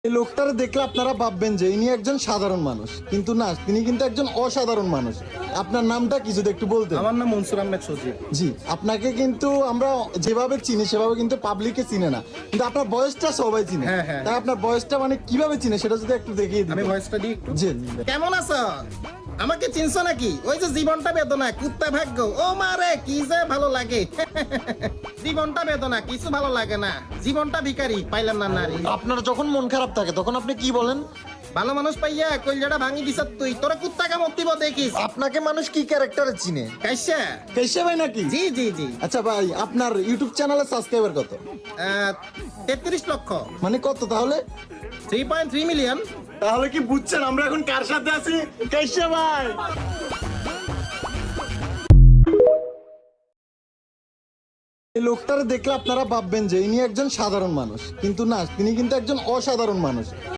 এই লোকটার দেখলে আপনারা ভাববেন যে ইনি একজন সাধারণ মানুষ, কিন্তু না, তিনি কিন্তু একজন অসাধারণ মানুষ। আপনার নামটা কি যদি একটু বলতেন? আমার নাম মনসুর আহমেদ সজীব। জি, আপনাকে কিন্তু আমরা যেভাবে চিনি সেভাবে কিন্তু পাবলিকে চিনে না, কিন্তু আপনার বয়সটা সবাই চিনে। হ্যাঁ, হ্যাঁ। তাই আপনার বয়সটা মানে কিভাবে চিনে সেটা যদি একটু দেখিয়ে দিন। আমি ভয়েসটা দিই একটু। জি। কেমন আছো? আমাকে চিনছো নাকি? ওই যে জীবনটা বেদনা, কুত্তা ভাগ্য। ও মারে কি যে ভালো লাগে। জীবনটা বেদনা, কিছু ভালো লাগে না। জীবনটা ভিখারি, পাইলাম না নারী। আপনার যখন মন খারাপ থাকে তখন আপনি কি বলেন? ভালো মানুষ পাইয়া কইলাটা ভাঙি দিছ তুই। তোরা কুত্তা কামড় দিব দেখিস। আপনাকে মানুষ কি ক্যারেক্টারে চিনে? কাইসা? কেশে ভাই নাকি? জি জি জি। আচ্ছা ভাই, আপনার ইউটিউব চ্যানেলের সাবস্ক্রাইবার কত? 33 লক্ষ, মানে কত তাহলে? 3.3 মিলিয়ন। তাহলে কি বুঝছেন আমরা এখন কার সাথে আছি? কেশে ভাই। এই লোকটার দেখলে আপনারা ভাববেন যে ইনি একজন সাধারণ মানুষ, কিন্তু না, তিনি কিন্তু একজন অসাধারণ মানুষ।